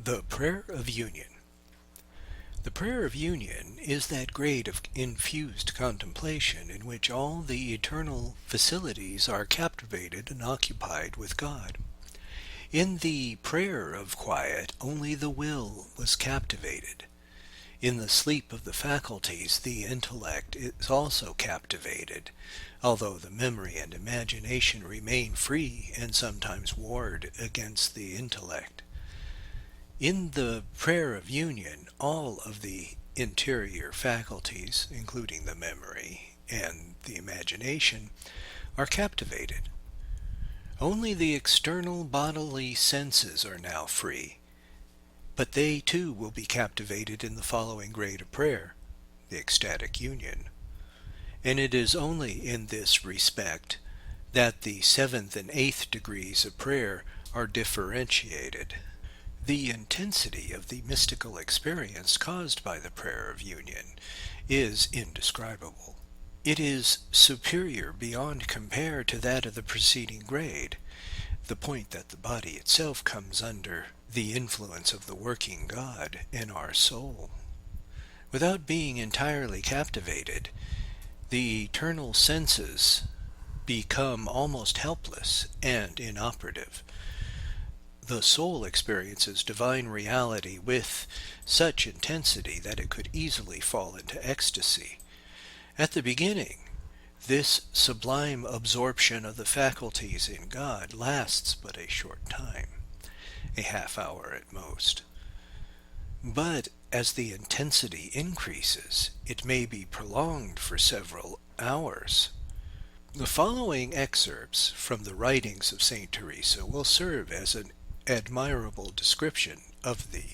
The Prayer of Union. The prayer of union is that grade of infused contemplation in which all the eternal facilities are captivated and occupied with God. In the prayer of quiet, only the will was captivated. In the sleep of the faculties, the intellect is also captivated, although the memory and imagination remain free and sometimes warred against the intellect. In the prayer of union, all of the interior faculties, including the memory and the imagination, are captivated. Only the external bodily senses are now free, but they too will be captivated in the following grade of prayer, the ecstatic union. And it is only in this respect that the 7th and 8th degrees of prayer are differentiated. The intensity of the mystical experience caused by the prayer of union is indescribable. It is superior beyond compare to that of the preceding grade, the point that the body itself comes under the influence of the working God in our soul. Without being entirely captivated, the eternal senses become almost helpless and inoperative. The soul experiences divine reality with such intensity that it could easily fall into ecstasy. At the beginning, this sublime absorption of the faculties in God lasts but a short time, a half hour at most. But as the intensity increases, it may be prolonged for several hours. The following excerpts from the writings of St. Teresa will serve as an admirable description of the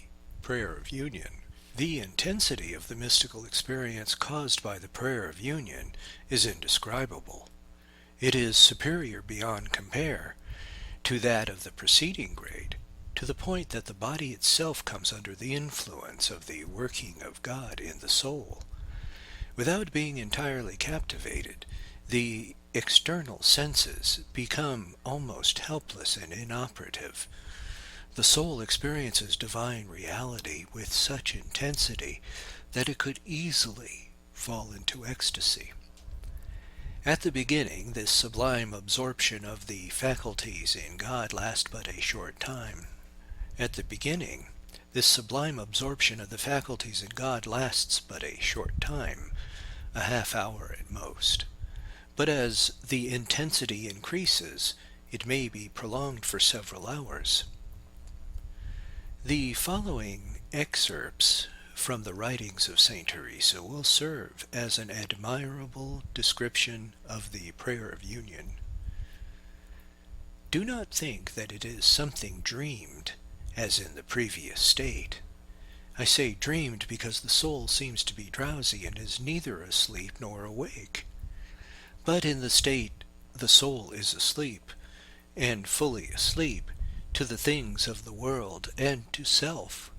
prayer of union. The intensity of the mystical experience caused by the prayer of union is indescribable. It is superior beyond compare to that of the preceding grade, to the point that the body itself comes under the influence of the working of God in the soul. Without being entirely captivated, the external senses become almost helpless and inoperative. The soul experiences divine reality with such intensity that it could easily fall into ecstasy. At the beginning, this sublime absorption of the faculties in God lasts but a short time. At the beginning, this sublime absorption of the faculties in God lasts but a short time, a half hour at most. But as the intensity increases, it may be prolonged for several hours. The following excerpts from the writings of St. Teresa will serve as an admirable description of the prayer of union. Do not think that it is something dreamed, as in the previous state. I say dreamed because the soul seems to be drowsy and is neither asleep nor awake. But in the state the soul is asleep, and fully asleep, to the things of the world and to self.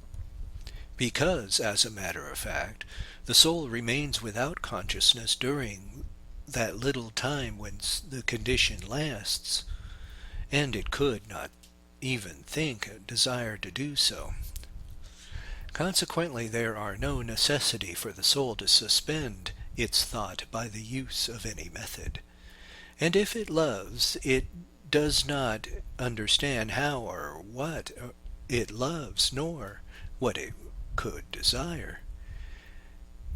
Because, as a matter of fact, the soul remains without consciousness during that little time when the condition lasts, and it could not even think a desire to do so. Consequently, there are no necessity for the soul to suspend its thought by the use of any method. And if it loves, it does not understand how or what it loves, nor what it could desire.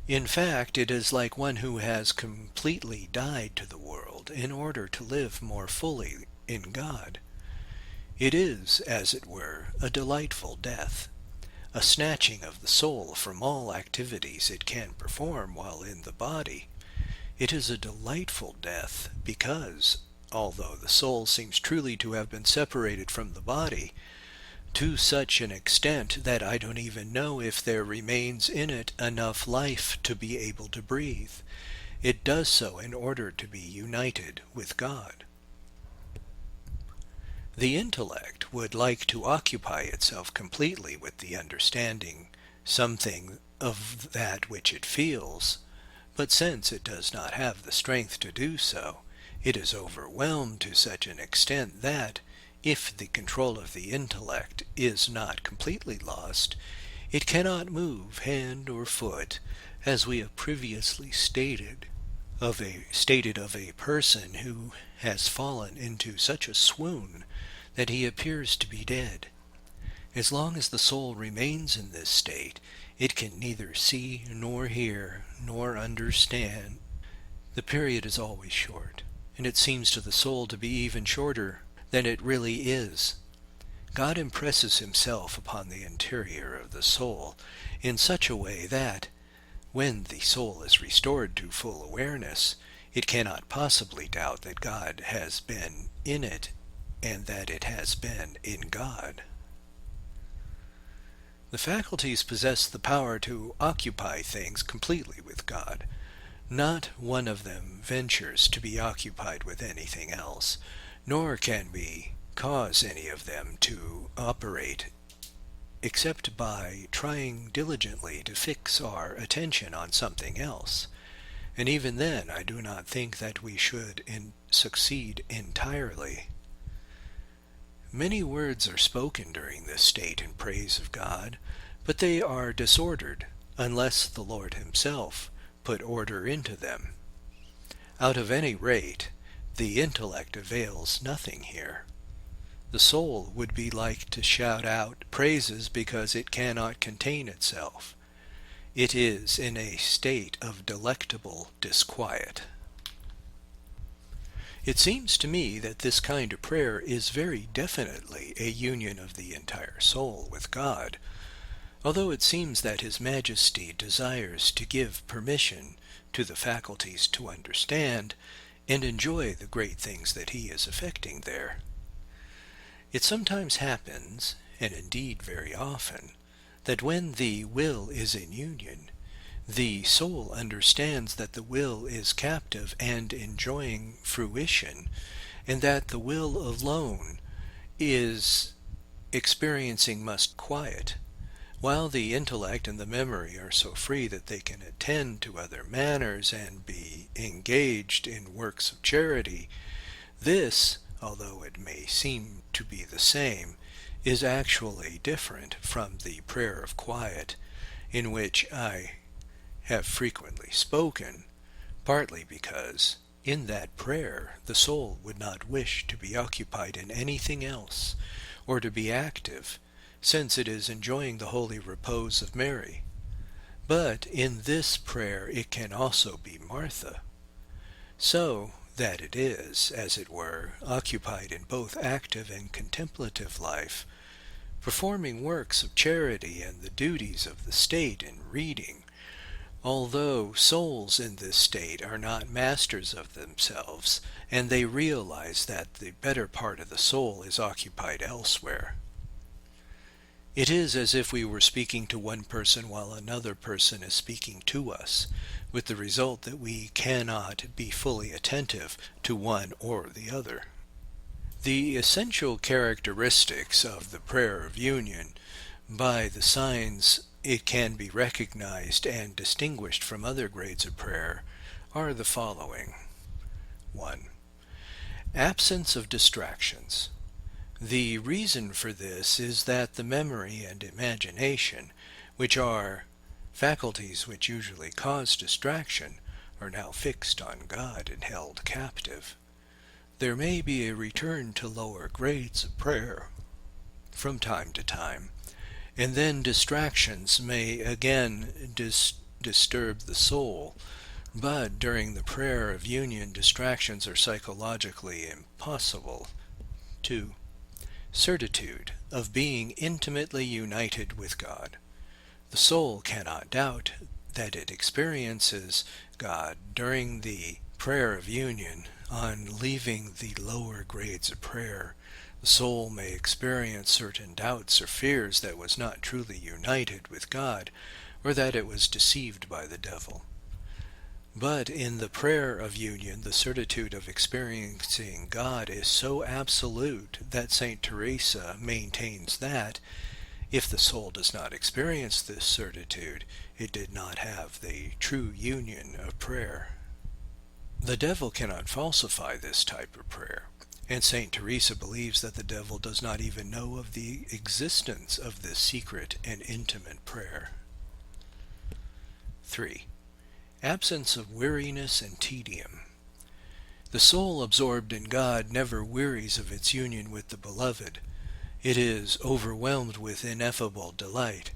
In fact, it is like one who has completely died to the world in order to live more fully in God. It is, as it were, a delightful death, a snatching of the soul from all activities it can perform while in the body. It is a delightful death because, although the soul seems truly to have been separated from the body, to such an extent that I don't even know if there remains in it enough life to be able to breathe, it does so in order to be united with God. The intellect would like to occupy itself completely with the understanding something of that which it feels, but since it does not have the strength to do so, it is overwhelmed to such an extent that, if the control of the intellect is not completely lost, it cannot move hand or foot, as we have previously stated of a person who has fallen into such a swoon that he appears to be dead. As long as the soul remains in this state, it can neither see nor hear nor understand. The period is always short, and it seems to the soul to be even shorter than it really is. God impresses himself upon the interior of the soul in such a way that, when the soul is restored to full awareness, it cannot possibly doubt that God has been in it and that it has been in God. The faculties possess the power to occupy things completely with God. Not one of them ventures to be occupied with anything else, nor can we cause any of them to operate except by trying diligently to fix our attention on something else. And even then I do not think that we should succeed entirely. Many words are spoken during this state in praise of God, but they are disordered unless the Lord himself put order into them. Out of any rate, the intellect avails nothing here. The soul would be like to shout out praises because it cannot contain itself. It is in a state of delectable disquiet. It seems to me that this kind of prayer is very definitely a union of the entire soul with God, although it seems that His Majesty desires to give permission to the faculties to understand and enjoy the great things that He is effecting there. It sometimes happens, and indeed very often, that when the will is in union, the soul understands that the will is captive and enjoying fruition, and that the will alone is experiencing much quiet, while the intellect and the memory are so free that they can attend to other matters and be engaged in works of charity. This, although it may seem to be the same, is actually different from the prayer of quiet, in which I have frequently spoken, partly because in that prayer the soul would not wish to be occupied in anything else, or to be active, since it is enjoying the holy repose of Mary. But in this prayer it can also be Martha, so that it is, as it were, occupied in both active and contemplative life, performing works of charity and the duties of the state in reading, although souls in this state are not masters of themselves, and they realize that the better part of the soul is occupied elsewhere. It is as if we were speaking to one person while another person is speaking to us, with the result that we cannot be fully attentive to one or the other. The essential characteristics of the prayer of union, by the signs it can be recognized and distinguished from other grades of prayer, are the following. 1. Absence of distractions. The reason for this is that the memory and imagination, which are faculties which usually cause distraction, are now fixed on God and held captive. There may be a return to lower grades of prayer from time to time, and then distractions may again disturb the soul, but during the prayer of union distractions are psychologically impossible. 2. Certitude of being intimately united with God. The soul cannot doubt that it experiences God during the prayer of union. On leaving the lower grades of prayer, the soul may experience certain doubts or fears that it was not truly united with God, or that it was deceived by the devil. But in the prayer of union, the certitude of experiencing God is so absolute that St. Teresa maintains that, if the soul does not experience this certitude, it did not have the true union of prayer. The devil cannot falsify this type of prayer. And St. Teresa believes that the devil does not even know of the existence of this secret and intimate prayer. 3. Absence of weariness and tedium. The soul absorbed in God never wearies of its union with the Beloved. It is overwhelmed with ineffable delight,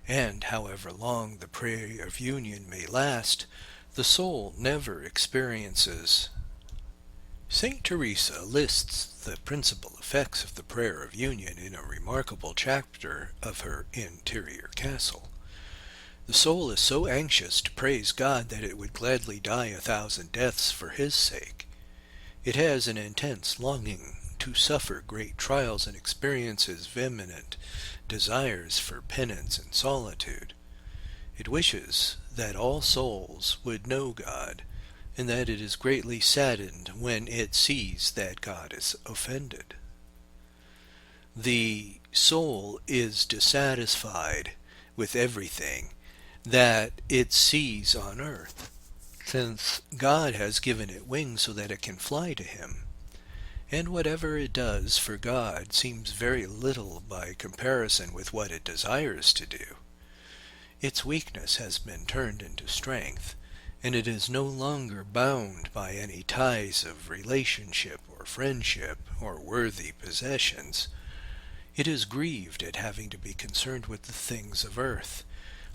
and however long the prayer of union may last, the soul never experiences. St. Teresa lists the principal effects of the prayer of union in a remarkable chapter of her Interior Castle. The soul is so anxious to praise God that it would gladly die 1,000 deaths for his sake. It has an intense longing to suffer great trials and experiences vehement desires for penance and solitude. It wishes that all souls would know God, and that it is greatly saddened when it sees that God is offended. The soul is dissatisfied with everything that it sees on earth, since God has given it wings so that it can fly to him. And whatever it does for God seems very little by comparison with what it desires to do. Its weakness has been turned into strength, and it is no longer bound by any ties of relationship or friendship or worthy possessions. It is grieved at having to be concerned with the things of earth,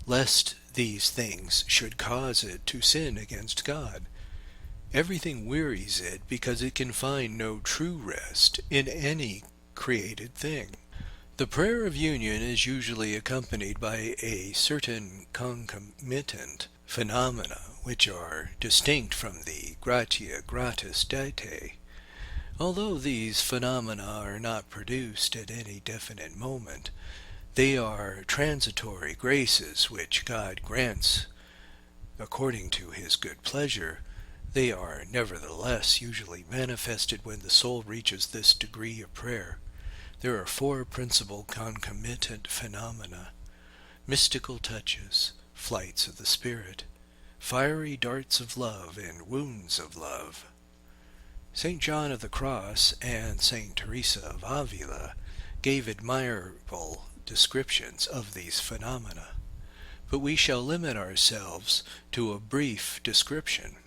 lest these things should cause it to sin against God. Everything wearies it because it can find no true rest in any created thing. The prayer of union is usually accompanied by a certain concomitant phenomena which are distinct from the gratia gratis date. Although these phenomena are not produced at any definite moment, they are transitory graces which God grants according to his good pleasure. They are nevertheless usually manifested when the soul reaches this degree of prayer. There are 4 principal concomitant phenomena: mystical touches, flights of the spirit, fiery darts of love, and wounds of love. St. John of the Cross and St. Teresa of Avila gave admirable descriptions of these phenomena, but we shall limit ourselves to a brief description.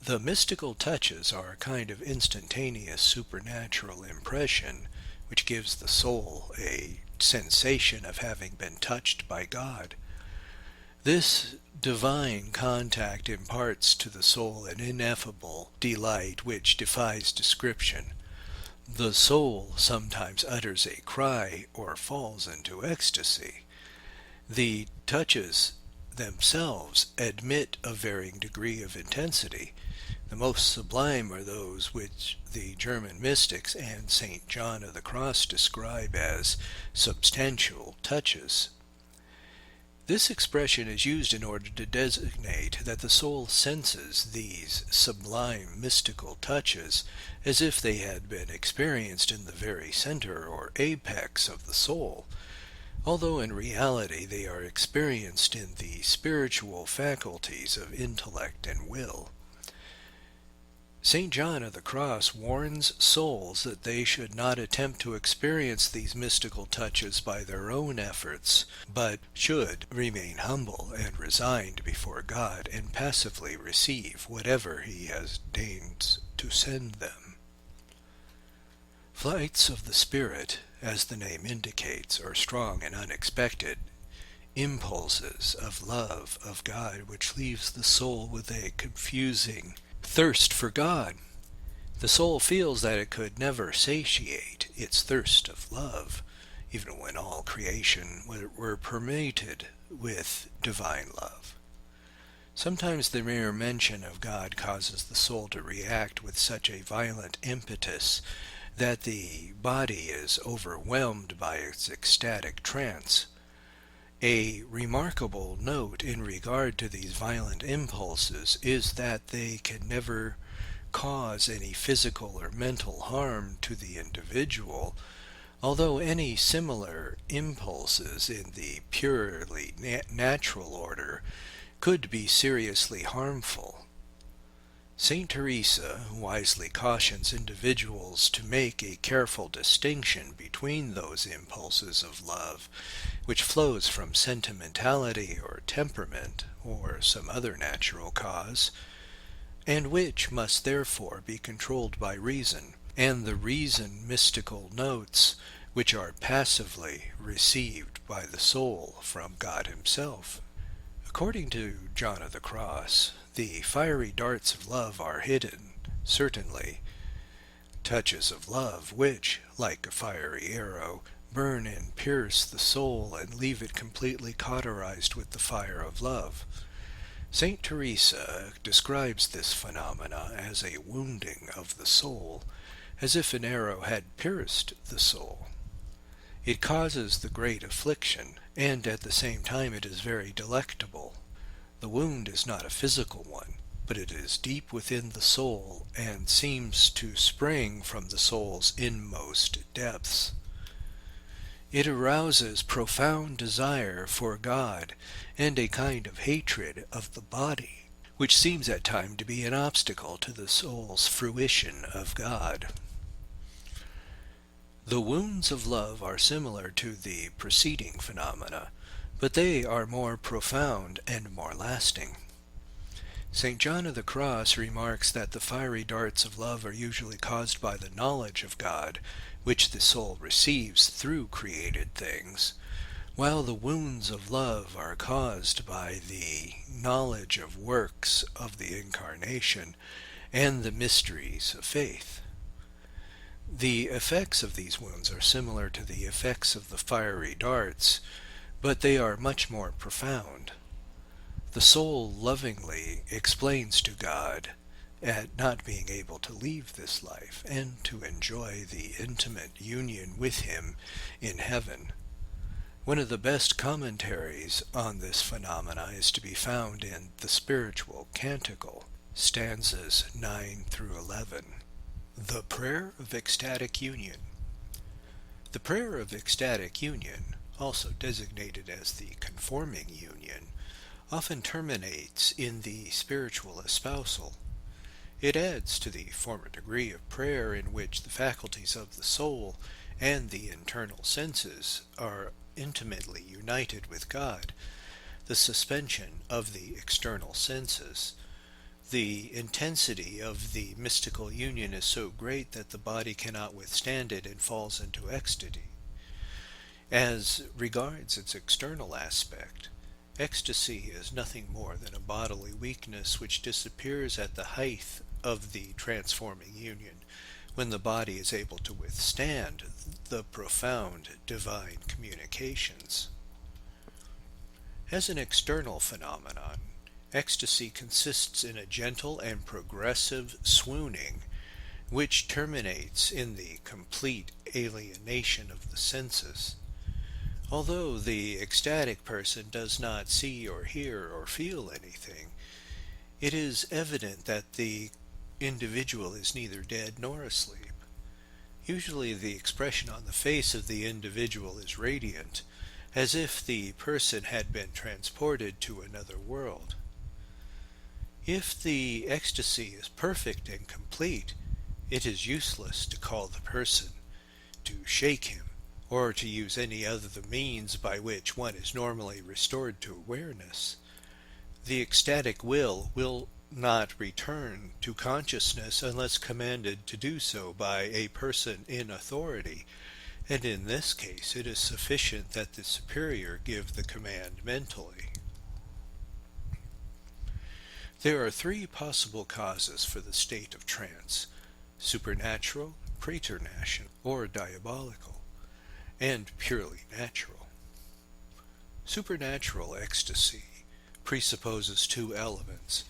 The mystical touches are a kind of instantaneous supernatural impression which gives the soul a sensation of having been touched by God. This divine contact imparts to the soul an ineffable delight which defies description. The soul sometimes utters a cry or falls into ecstasy. The touches themselves admit a varying degree of intensity. The most sublime are those which the German mystics and St. John of the Cross describe as substantial touches. This expression is used in order to designate that the soul senses these sublime mystical touches as if they had been experienced in the very center or apex of the soul, although in reality they are experienced in the spiritual faculties of intellect and will. St. John of the Cross warns souls that they should not attempt to experience these mystical touches by their own efforts, but should remain humble and resigned before God and passively receive whatever he has deigned to send them. Flights of the Spirit, as the name indicates, are strong and unexpected impulses of love of God which leaves the soul with a confusing thirst for God. The soul feels that it could never satiate its thirst of love, even when all creation were permeated with divine love. Sometimes the mere mention of God causes the soul to react with such a violent impetus that the body is overwhelmed by its ecstatic trance. A remarkable note in regard to these violent impulses is that they can never cause any physical or mental harm to the individual, although any similar impulses in the purely natural order could be seriously harmful. Saint Teresa wisely cautions individuals to make a careful distinction between those impulses of love which flows from sentimentality or temperament or some other natural cause, and which must therefore be controlled by reason, and the reason mystical notes which are passively received by the soul from God himself. According to John of the Cross, the fiery darts of love are hidden, certainly, touches of love which, like a fiery arrow, burn and pierce the soul and leave it completely cauterized with the fire of love. Saint Teresa describes this phenomena as a wounding of the soul, as if an arrow had pierced the soul. It causes the great affliction, and at the same time it is very delectable. The wound is not a physical one, but it is deep within the soul, and seems to spring from the soul's inmost depths. It arouses profound desire for God, and a kind of hatred of the body, which seems at times to be an obstacle to the soul's fruition of God. The wounds of love are similar to the preceding phenomena, but they are more profound and more lasting. St. John of the Cross remarks that the fiery darts of love are usually caused by the knowledge of God, which the soul receives through created things, while the wounds of love are caused by the knowledge of works of the Incarnation and the mysteries of faith. The effects of these wounds are similar to the effects of the fiery darts, but they are much more profound. The soul lovingly explains to God at not being able to leave this life and to enjoy the intimate union with him in heaven. One of the best commentaries on this phenomena is to be found in the Spiritual Canticle, stanzas 9 through 11. The Prayer of Ecstatic Union. The prayer of ecstatic union, also designated as the conforming union, often terminates in the spiritual espousal. It adds to the former degree of prayer in which the faculties of the soul and the internal senses are intimately united with God, the suspension of the external senses. The intensity of the mystical union is so great that the body cannot withstand it and falls into ecstasy. As regards its external aspect, ecstasy is nothing more than a bodily weakness which disappears at the height of the transforming union, when the body is able to withstand the profound divine communications. As an external phenomenon, ecstasy consists in a gentle and progressive swooning, which terminates in the complete alienation of the senses. Although the ecstatic person does not see or hear or feel anything, it is evident that the individual is neither dead nor asleep. Usually the expression on the face of the individual is radiant, as if the person had been transported to another world. If the ecstasy is perfect and complete, it is useless to call the person, to shake him, or to use any other the means by which one is normally restored to awareness. The ecstatic will not return to consciousness unless commanded to do so by a person in authority, and in this case it is sufficient that the superior give the command mentally. There are three possible causes for the state of trance: supernatural, preternatural, or diabolical, and purely natural. Supernatural ecstasy presupposes two elements: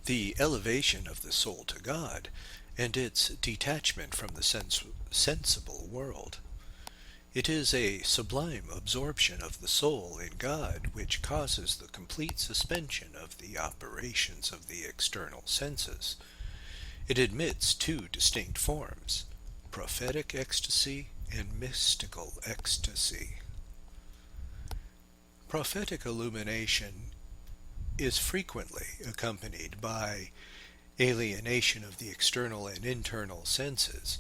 the elevation of the soul to God, and its detachment from the sensible world. It is a sublime absorption of the soul in God which causes the complete suspension of the operations of the external senses. It admits two distinct forms: prophetic ecstasy and mystical ecstasy. Prophetic illumination is frequently accompanied by alienation of the external and internal senses,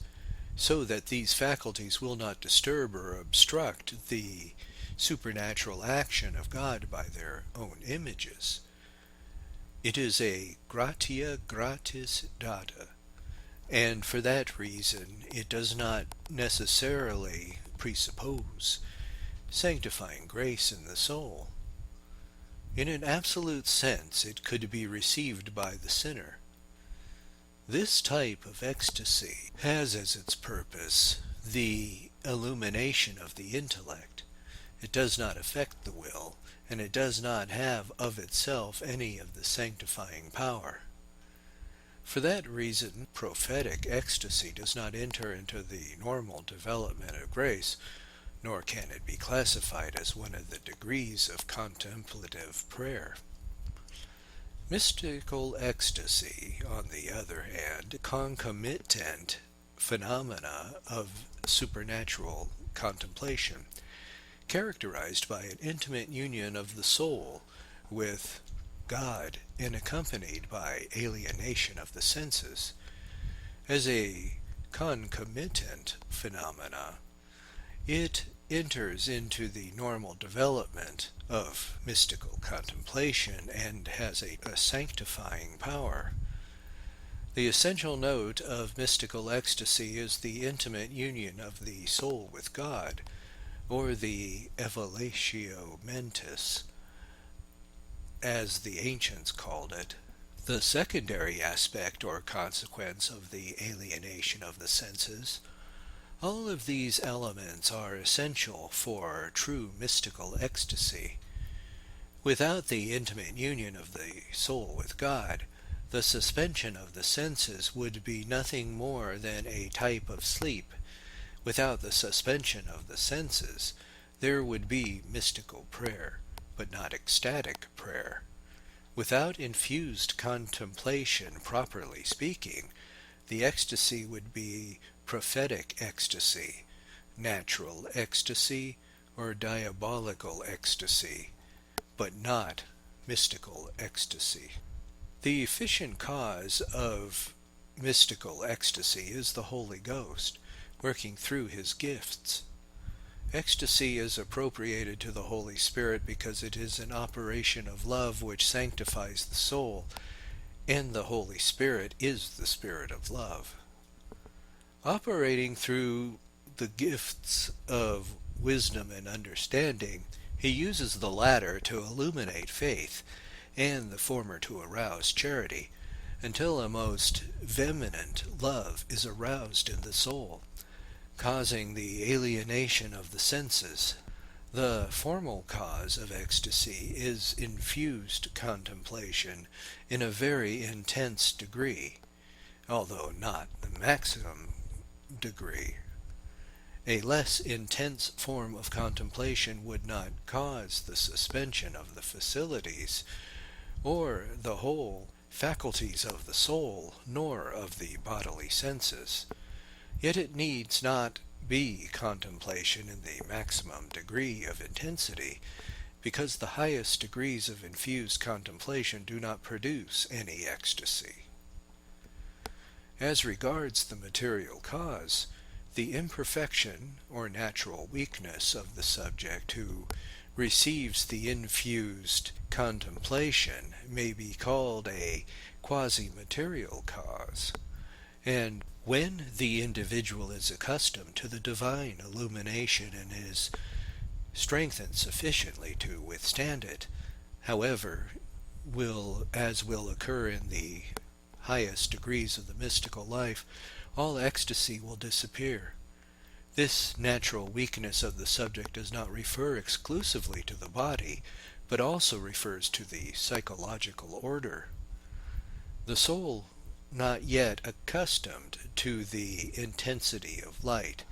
so that these faculties will not disturb or obstruct the supernatural action of God by their own images. It is a gratia gratis data, and for that reason it does not necessarily presuppose sanctifying grace in the soul. In an absolute sense, it could be received by the sinner. This type of ecstasy has as its purpose the illumination of the intellect. It does not affect the will, and it does not have of itself any of the sanctifying power. For that reason, prophetic ecstasy does not enter into the normal development of grace, nor can it be classified as one of the degrees of contemplative prayer. Mystical ecstasy, on the other hand, concomitant phenomena of supernatural contemplation, characterized by an intimate union of the soul with God and accompanied by alienation of the senses. As a concomitant phenomena, it enters into the normal development of mystical contemplation and has a sanctifying power. The essential note of mystical ecstasy is the intimate union of the soul with God, or the evolatio mentis, as the ancients called it. The secondary aspect or consequence of the alienation of the senses. All of these elements are essential for true mystical ecstasy. Without the intimate union of the soul with God, the suspension of the senses would be nothing more than a type of sleep. Without the suspension of the senses, there would be mystical prayer, but not ecstatic prayer. Without infused contemplation, properly speaking, the ecstasy would be prophetic ecstasy, natural ecstasy, or diabolical ecstasy, but not mystical ecstasy. The efficient cause of mystical ecstasy is the Holy Ghost, working through his gifts. Ecstasy is appropriated to the Holy Spirit because it is an operation of love which sanctifies the soul, and the Holy Spirit is the Spirit of love. Operating through the gifts of wisdom and understanding, he uses the latter to illuminate faith, and the former to arouse charity, until a most vehement love is aroused in the soul, causing the alienation of the senses. The formal cause of ecstasy is infused contemplation in a very intense degree, although not the maximum degree. A less intense form of contemplation would not cause the suspension of the facilities, or the whole faculties of the soul, nor of the bodily senses. Yet it needs not be contemplation in the maximum degree of intensity, because the highest degrees of infused contemplation do not produce any ecstasy. As regards the material cause, the imperfection or natural weakness of the subject who receives the infused contemplation may be called a quasi-material cause, and when the individual is accustomed to the divine illumination and is strengthened sufficiently to withstand it, however, as will occur in the highest degrees of the mystical life, all ecstasy will disappear. This natural weakness of the subject does not refer exclusively to the body, but also refers to the psychological order. The soul, not yet accustomed to the intensity of light,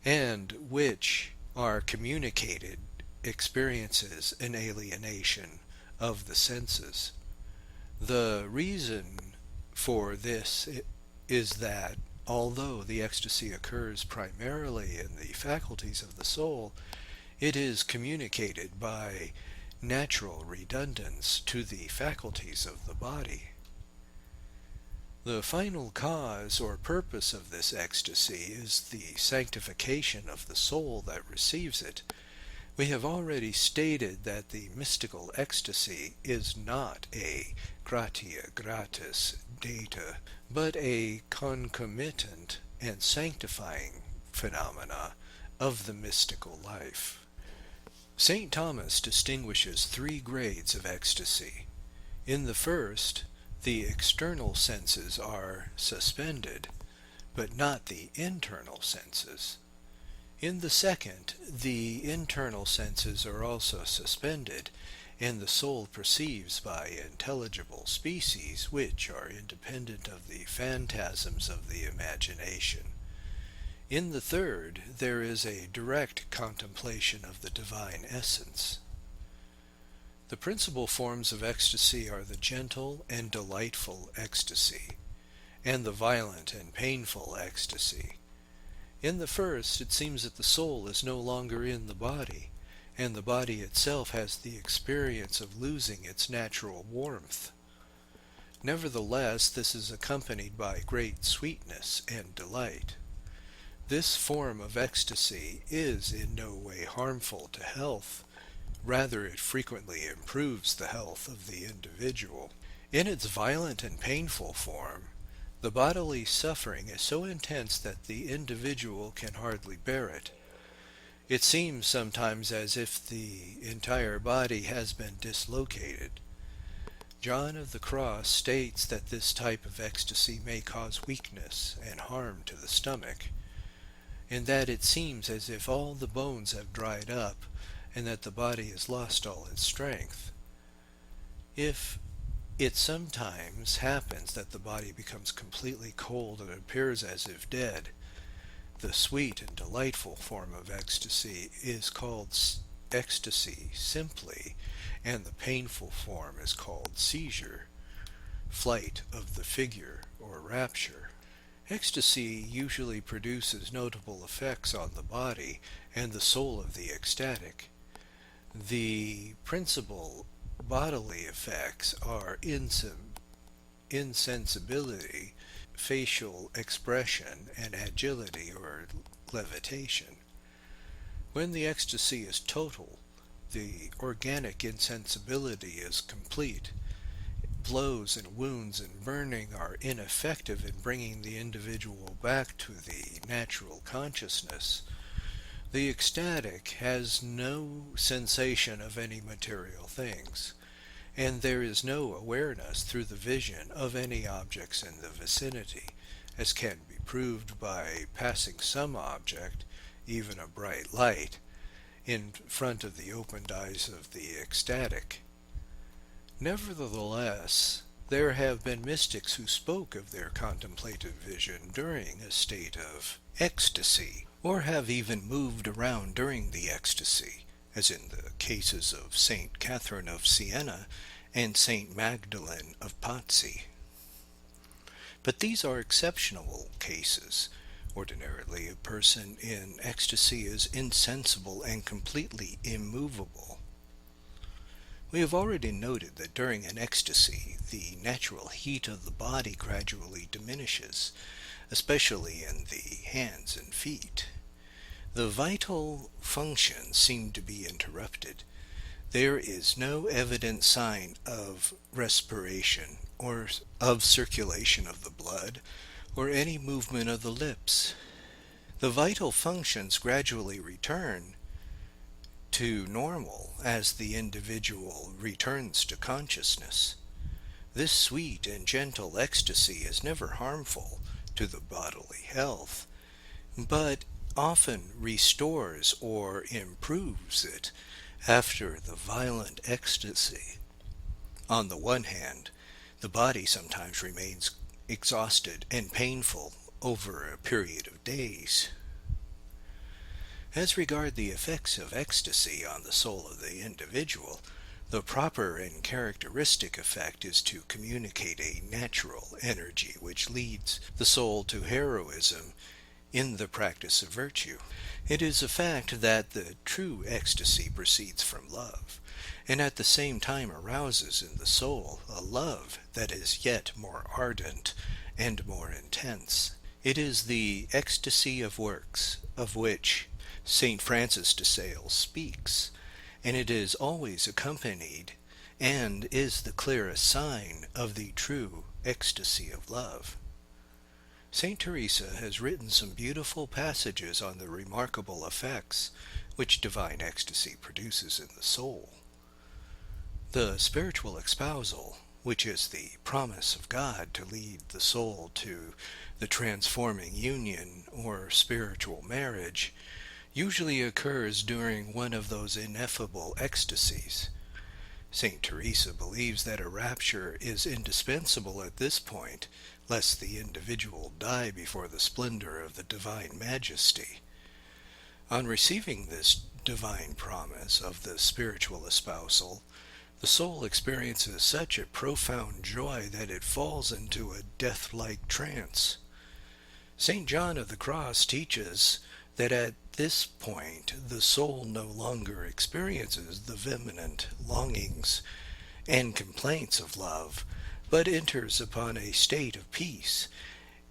and which are communicated, experiences an alienation of the senses. The reason for this is that, although the ecstasy occurs primarily in the faculties of the soul, it is communicated by natural redundance to the faculties of the body. The final cause or purpose of this ecstasy is the sanctification of the soul that receives it. We have already stated that the mystical ecstasy is not a gratia gratis data, but a concomitant and sanctifying phenomena of the mystical life. St. Thomas distinguishes three grades of ecstasy. In the first, the external senses are suspended, but not the internal senses. In the second, the internal senses are also suspended, and the soul perceives by intelligible species which are independent of the phantasms of the imagination. In the third, there is a direct contemplation of the divine essence. The principal forms of ecstasy are the gentle and delightful ecstasy, and the violent and painful ecstasy. In the first, it seems that the soul is no longer in the body, and the body itself has the experience of losing its natural warmth. Nevertheless, this is accompanied by great sweetness and delight. This form of ecstasy is in no way harmful to health. Rather, it frequently improves the health of the individual. In its violent and painful form, the bodily suffering is so intense that the individual can hardly bear it. It seems sometimes as if the entire body has been dislocated. John of the Cross states that this type of ecstasy may cause weakness and harm to the stomach, and that it seems as if all the bones have dried up and that the body has lost all its strength. If it sometimes happens that the body becomes completely cold and appears as if dead, the sweet and delightful form of ecstasy is called ecstasy simply, and the painful form is called seizure, flight of the figure, or rapture. Ecstasy usually produces notable effects on the body and the soul of the ecstatic. The principal bodily effects are insensibility, facial expression, and agility or levitation. When the ecstasy is total, the organic insensibility is complete. Blows and wounds and burning are ineffective in bringing the individual back to the natural consciousness. The ecstatic has no sensation of any material things, and there is no awareness through the vision of any objects in the vicinity, as can be proved by passing some object, even a bright light, in front of the opened eyes of the ecstatic. Nevertheless, there have been mystics who spoke of their contemplative vision during a state of ecstasy, or have even moved around during the ecstasy, as in the cases of Saint Catherine of Siena and Saint Magdalene of Pazzi. But these are exceptional cases. Ordinarily, a person in ecstasy is insensible and completely immovable. We have already noted that during an ecstasy, the natural heat of the body gradually diminishes, especially in the hands and feet. The vital functions seem to be interrupted. There is no evident sign of respiration or of circulation of the blood or any movement of the lips. The vital functions gradually return to normal as the individual returns to consciousness. This sweet and gentle ecstasy is never harmful to the bodily health, but often restores or improves it after the violent ecstasy. On the one hand, the body sometimes remains exhausted and painful over a period of days. As regard the effects of ecstasy on the soul of the individual, the proper and characteristic effect is to communicate a natural energy which leads the soul to heroism in the practice of virtue. It is a fact that the true ecstasy proceeds from love, and at the same time arouses in the soul a love that is yet more ardent and more intense. It is the ecstasy of works, of which St. Francis de Sales speaks, and it is always accompanied and is the clearest sign of the true ecstasy of love. St. Teresa has written some beautiful passages on the remarkable effects which divine ecstasy produces in the soul. The spiritual espousal, which is the promise of God to lead the soul to the transforming union or spiritual marriage, usually occurs during one of those ineffable ecstasies. St. Teresa believes that a rapture is indispensable at this point, lest the individual die before the splendor of the divine majesty. On receiving this divine promise of the spiritual espousal, the soul experiences such a profound joy that it falls into a death-like trance. St. John of the Cross teaches that at this point the soul no longer experiences the vehement longings and complaints of love, but enters upon a state of peace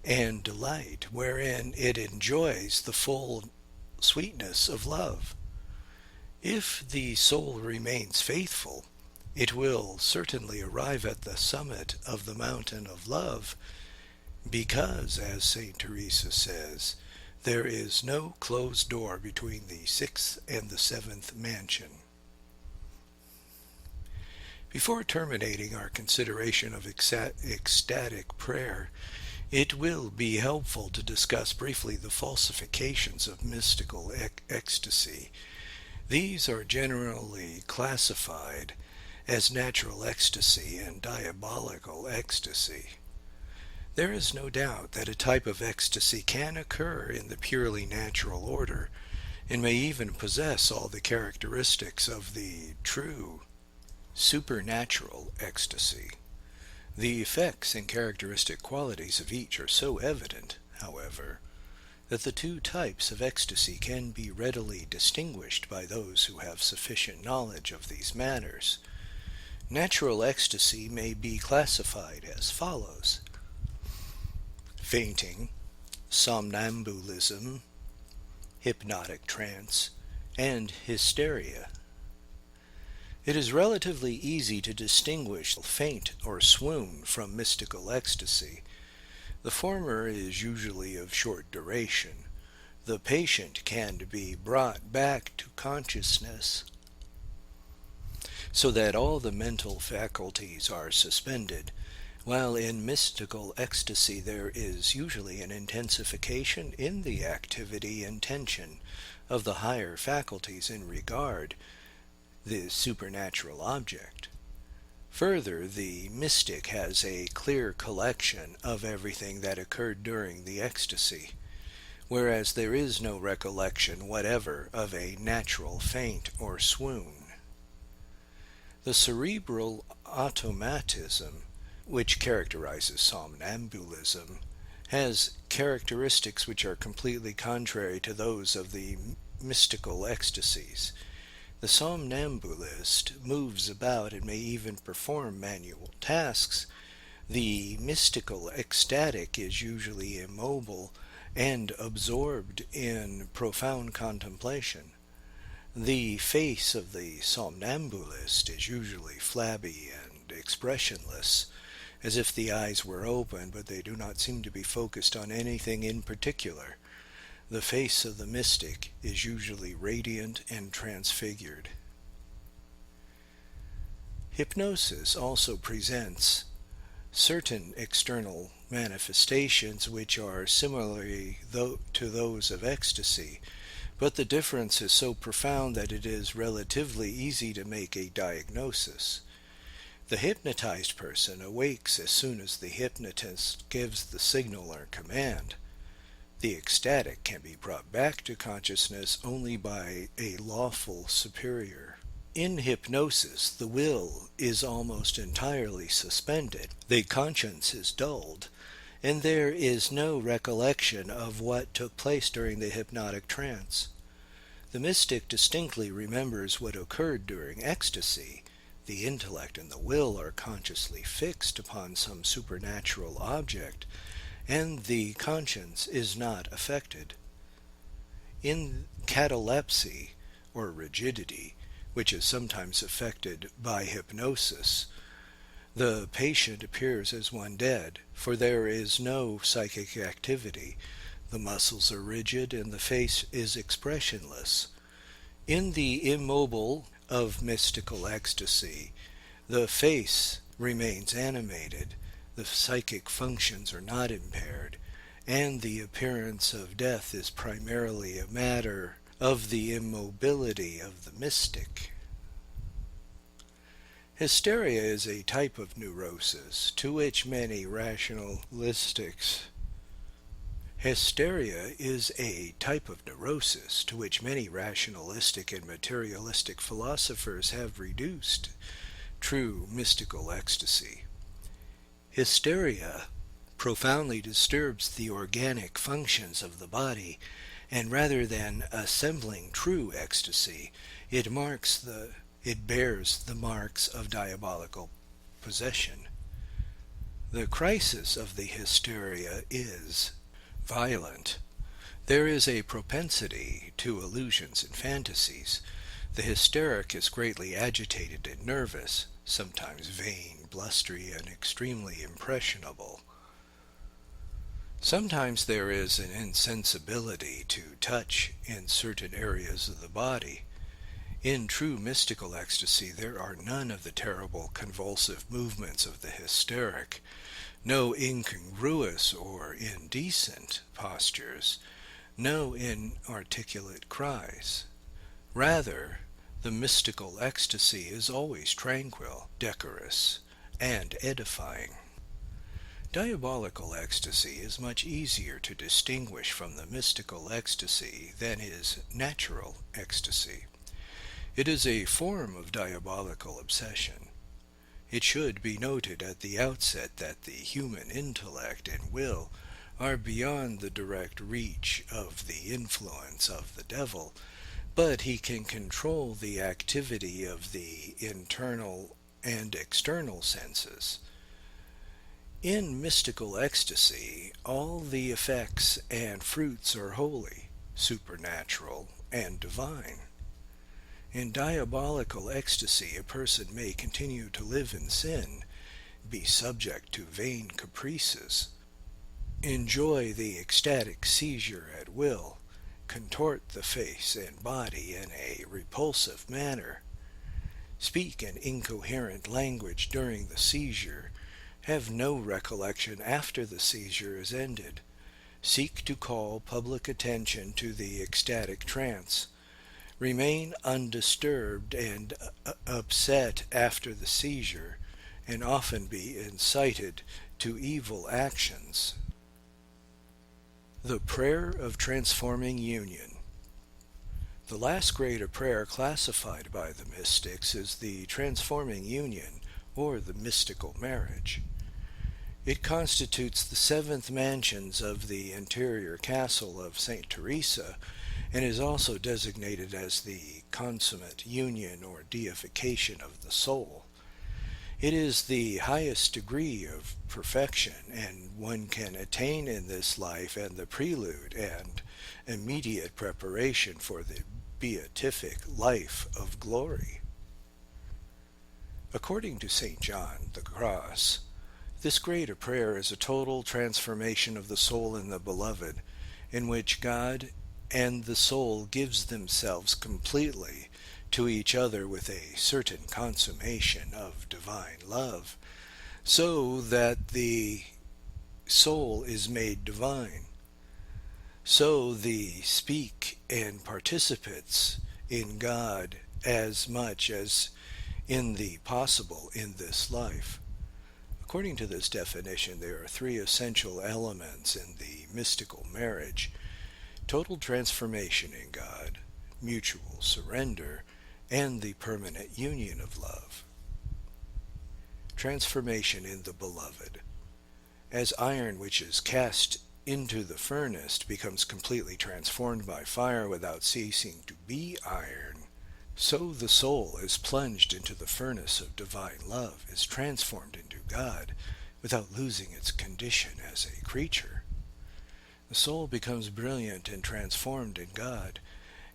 and delight wherein it enjoys the full sweetness of love. If the soul remains faithful, it will certainly arrive at the summit of the mountain of love, because, as St. Teresa says, there is no closed door between the sixth and the seventh mansion. Before terminating our consideration of ecstatic prayer, it will be helpful to discuss briefly the falsifications of mystical ecstasy. These are generally classified as natural ecstasy and diabolical ecstasy. There is no doubt that a type of ecstasy can occur in the purely natural order, and may even possess all the characteristics of the true supernatural ecstasy. The effects and characteristic qualities of each are so evident, however, that the two types of ecstasy can be readily distinguished by those who have sufficient knowledge of these matters. Natural ecstasy may be classified as follows: fainting, somnambulism, hypnotic trance, and hysteria. It is relatively easy to distinguish faint or swoon from mystical ecstasy. The former is usually of short duration. The patient can be brought back to consciousness so that all the mental faculties are suspended, while in mystical ecstasy there is usually an intensification in the activity and tension of the higher faculties in regard the supernatural object. Further, the mystic has a clear collection of everything that occurred during the ecstasy, whereas there is no recollection whatever of a natural faint or swoon. The cerebral automatism, which characterizes somnambulism, has characteristics which are completely contrary to those of the mystical ecstasies. The somnambulist moves about and may even perform manual tasks. The mystical ecstatic is usually immobile and absorbed in profound contemplation. The face of the somnambulist is usually flabby and expressionless, as if the eyes were open, but they do not seem to be focused on anything in particular. The face of the mystic is usually radiant and transfigured. Hypnosis also presents certain external manifestations which are similarly to those of ecstasy, but the difference is so profound that it is relatively easy to make a diagnosis. The hypnotized person awakes as soon as the hypnotist gives the signal or command. The ecstatic can be brought back to consciousness only by a lawful superior. In hypnosis, the will is almost entirely suspended, the conscience is dulled, and there is no recollection of what took place during the hypnotic trance. The mystic distinctly remembers what occurred during ecstasy. the intellect and the will are consciously fixed upon some supernatural object, and the conscience is not affected. In catalepsy, or rigidity, which is sometimes affected by hypnosis, the patient appears as one dead, for there is no psychic activity. The muscles are rigid and the face is expressionless. In the immobile of mystical ecstasy, the face remains animated, the psychic functions are not impaired, and the appearance of death is primarily a matter of the immobility of the mystic. Hysteria is a type of neurosis to which many rationalistic and materialistic philosophers have reduced true mystical ecstasy. Hysteria profoundly disturbs the organic functions of the body, and rather than assembling true ecstasy, it bears the marks of diabolical possession. The crisis of the hysteria is violent. There is a propensity to illusions and fantasies. The hysteric is greatly agitated and nervous, sometimes vain, blustery, and extremely impressionable. Sometimes there is an insensibility to touch in certain areas of the body. In true mystical ecstasy there are none of the terrible convulsive movements of the hysteric, no incongruous or indecent postures, no inarticulate cries. Rather, the mystical ecstasy is always tranquil, decorous, and edifying. Diabolical ecstasy is much easier to distinguish from the mystical ecstasy than is natural ecstasy. It is a form of diabolical obsession. It should be noted at the outset that the human intellect and will are beyond the direct reach of the influence of the devil, but he can control the activity of the internal and external senses. In mystical ecstasy, all the effects and fruits are holy, supernatural, and divine. In diabolical ecstasy, a person may continue to live in sin, be subject to vain caprices, enjoy the ecstatic seizure at will, contort the face and body in a repulsive manner, speak an incoherent language during the seizure, have no recollection after the seizure is ended, seek to call public attention to the ecstatic trance, remain undisturbed and upset after the seizure, and often be incited to evil actions. The prayer of transforming union. The last grade of prayer classified by the mystics is the transforming union, or the mystical marriage. It constitutes the seventh mansions of the interior castle of St. Teresa, and is also designated as the consummate union or deification of the soul. It is the highest degree of perfection, and one can attain in this life and the prelude and immediate preparation for the beatific life of glory. According to St. John the Cross, this grade of prayer is a total transformation of the soul in the Beloved, in which God and the soul gives themselves completely to each other with a certain consummation of divine love, so that the soul is made divine. So the speak and participates in God as much as in the possible in this life. According to this definition, there are three essential elements in the mystical marriage: total transformation in God, mutual surrender, and the permanent union of love. Transformation in the Beloved. As iron which is cast into the furnace becomes completely transformed by fire without ceasing to be iron, So the soul is plunged into the furnace of divine love, is transformed into God, without losing its condition as a creature. The soul becomes brilliant and transformed in God,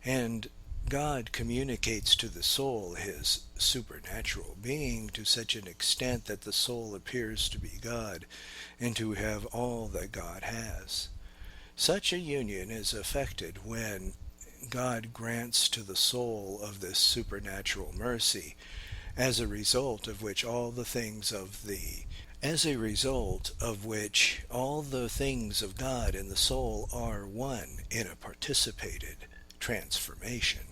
and God communicates to the soul his supernatural being to such an extent that the soul appears to be God and to have all that God has. Such a union is effected when God grants to the soul of this supernatural mercy, as a result of which all the things of God and the soul are one in a participated transformation.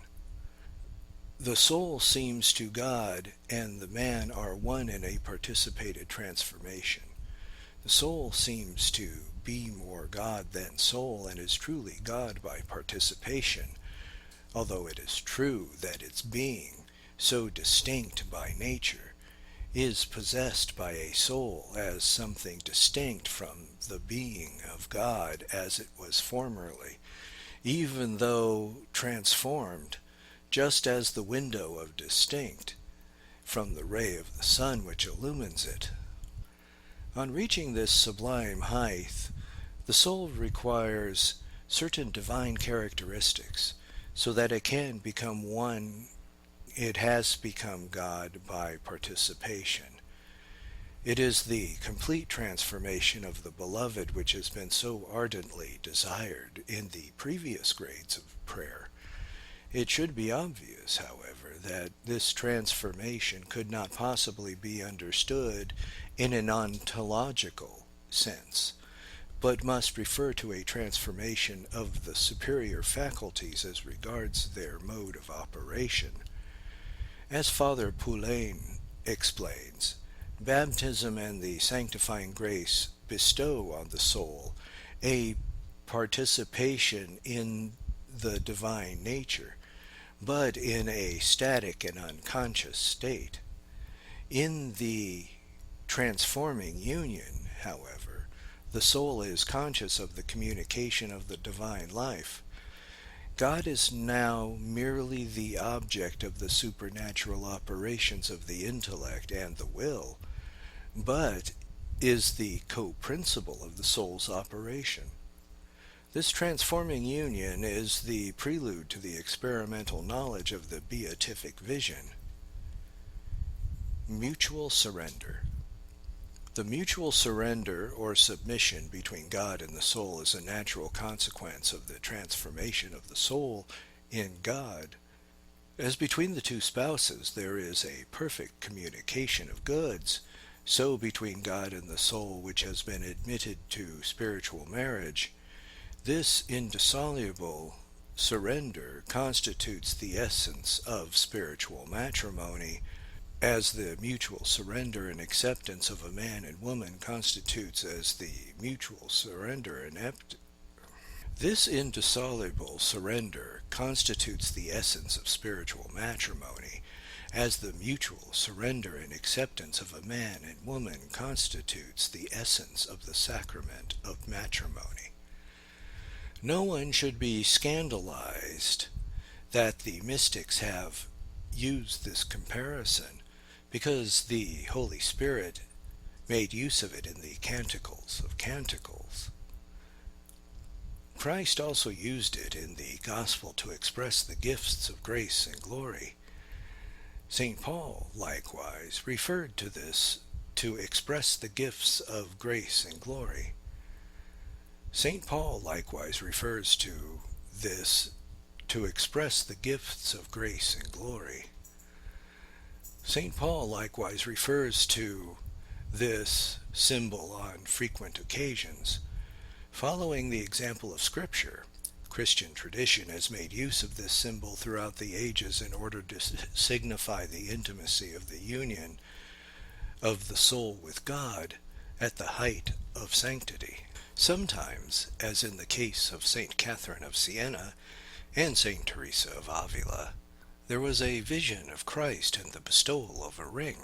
The soul seems to God and the man are one in a participated transformation. The soul seems to be more God than soul and is truly God by participation, although it is true that its being, so distinct by nature, is possessed by a soul as something distinct from the being of God as it was formerly, even though transformed, just as the window of distinct from the ray of the sun which illumines it. On reaching this sublime height, the soul requires certain divine characteristics, so that it can become one. It has become God by participation. It is the complete transformation of the beloved which has been so ardently desired in the previous grades of prayer. It should be obvious, however, that this transformation could not possibly be understood in an ontological sense, but must refer to a transformation of the superior faculties as regards their mode of operation. As Father Poulain explains, baptism and the sanctifying grace bestow on the soul a participation in the divine nature, but in a static and unconscious state. In the transforming union, however, the soul is conscious of the communication of the divine life. God is now merely the object of the supernatural operations of the intellect and the will, but is the co-principle of the soul's operation. This transforming union is the prelude to the experimental knowledge of the beatific vision. Mutual surrender. The mutual surrender or submission between God and the soul is a natural consequence of the transformation of the soul in God. As between the two spouses there is a perfect communication of goods, so between God and the soul which has been admitted to spiritual marriage, this indissoluble surrender constitutes the essence of spiritual matrimony, as the mutual surrender and acceptance of a man and woman constitutes as the mutual surrender and This indissoluble surrender constitutes the essence of spiritual matrimony, as the mutual surrender and acceptance of a man and woman constitutes the essence of the sacrament of matrimony. No one should be scandalized that the mystics have used this comparison, because the Holy Spirit made use of it in the Canticles of Canticles. Christ also used it in the Gospel to express the gifts of grace and glory. St. Paul likewise referred to this to express the gifts of grace and glory. St. Paul likewise refers to this to express the gifts of grace and glory. St. Paul likewise refers to this symbol on frequent occasions. Following the example of Scripture, Christian tradition has made use of this symbol throughout the ages in order to signify the intimacy of the union of the soul with God at the height of sanctity. Sometimes, as in the case of St. Catherine of Siena and St. Teresa of Avila, there was a vision of Christ and the bestowal of a ring.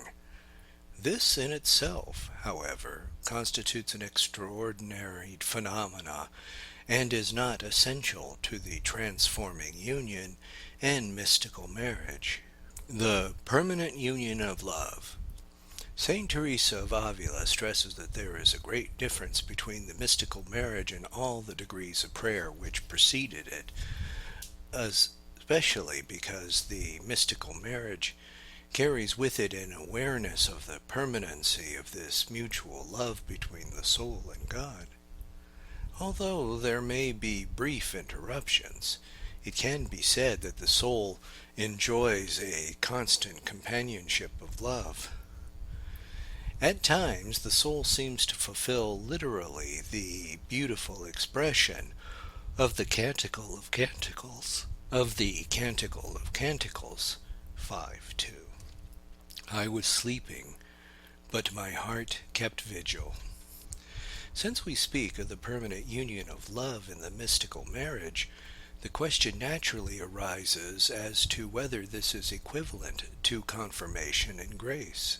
This in itself, however, constitutes an extraordinary phenomena and is not essential to the transforming union and mystical marriage. The permanent union of love. Saint Teresa of Avila stresses that there is a great difference between the mystical marriage and all the degrees of prayer which preceded it, especially because the mystical marriage carries with it an awareness of the permanency of this mutual love between the soul and God. Although there may be brief interruptions, it can be said that the soul enjoys a constant companionship of love. At times, the soul seems to fulfill literally the beautiful expression of the Canticle of Canticles, 5:2. I was sleeping, but my heart kept vigil. Since we speak of the permanent union of love in the mystical marriage, the question naturally arises as to whether this is equivalent to confirmation and grace.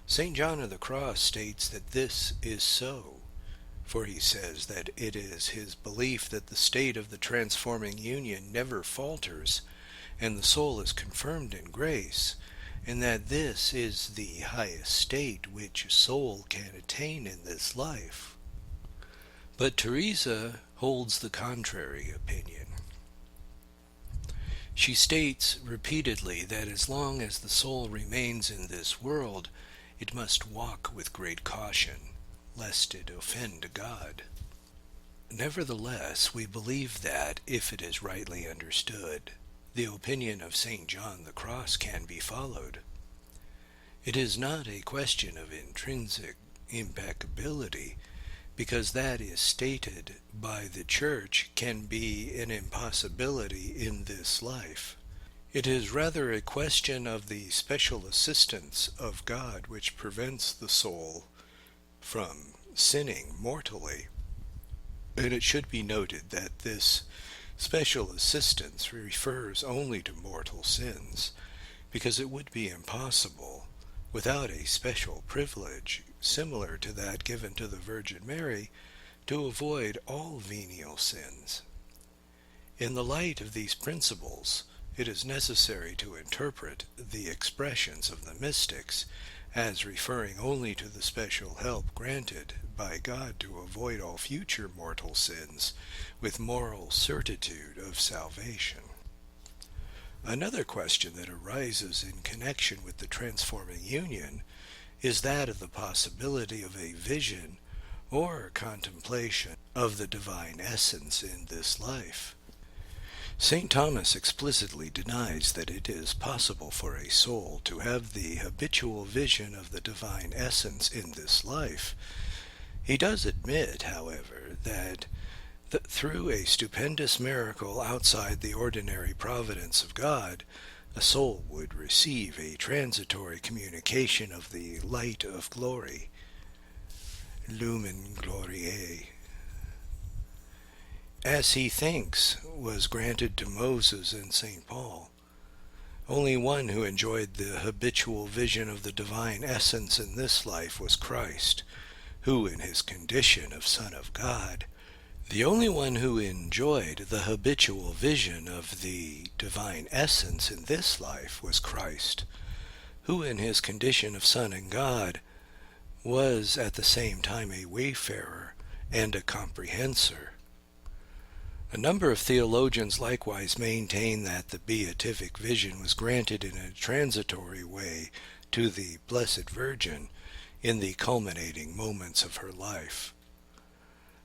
St. John of the Cross states that this is so, for he says that it is his belief that the state of the transforming union never falters, and the soul is confirmed in grace, and that this is the highest state which a soul can attain in this life. But Teresa holds the contrary opinion. She states repeatedly that as long as the soul remains in this world, it must walk with great caution, lest it offend God. Nevertheless, we believe that, if it is rightly understood, the opinion of St. John the Cross can be followed. It is not a question of intrinsic impeccability, because that is stated by the Church can be an impossibility in this life. It is rather a question of the special assistance of God which prevents the soul from sinning mortally. And it should be noted that this special assistance refers only to mortal sins, because it would be impossible, without a special privilege similar to that given to the Virgin Mary, to avoid all venial sins. In the light of these principles, it is necessary to interpret the expressions of the mystics as referring only to the special help granted by God to avoid all future mortal sins with moral certitude of salvation. Another question that arises in connection with the transforming union is that of the possibility of a vision or contemplation of the divine essence in this life. St. Thomas explicitly denies that it is possible for a soul to have the habitual vision of the divine essence in this life. He does admit, however, that through a stupendous miracle outside the ordinary providence of God, a soul would receive a transitory communication of the light of glory, lumen gloriae, as he thinks was granted to Moses and St. Paul. Only one who enjoyed the habitual vision of the divine essence in this life was Christ, who in his condition of Son of God, the only one who enjoyed the habitual vision of the divine essence in this life was Christ, who in his condition of Son and God was at the same time a wayfarer and a comprehensor. A number of theologians likewise maintain that the beatific vision was granted in a transitory way to the Blessed Virgin in the culminating moments of her life.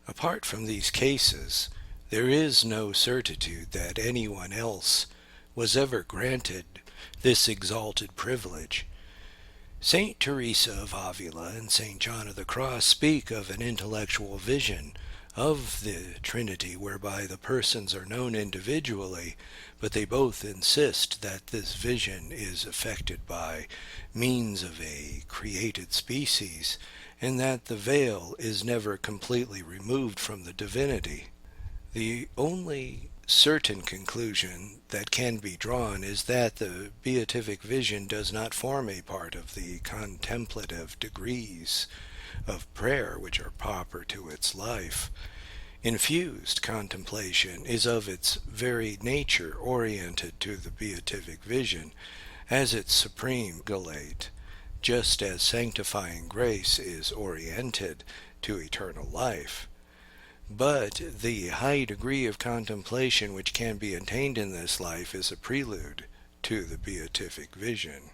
Apart from these cases, there is no certitude that anyone else was ever granted this exalted privilege. Saint Teresa of Avila and St. John of the Cross speak of an intellectual vision of the Trinity whereby the persons are known individually, but they both insist that this vision is effected by means of a created species, and that the veil is never completely removed from the divinity. The only certain conclusion that can be drawn is that the beatific vision does not form a part of the contemplative degrees of prayer which are proper to its life. Infused contemplation is of its very nature oriented to the beatific vision as its supreme goal, just as sanctifying grace is oriented to eternal life. But the high degree of contemplation which can be attained in this life is a prelude to the beatific vision.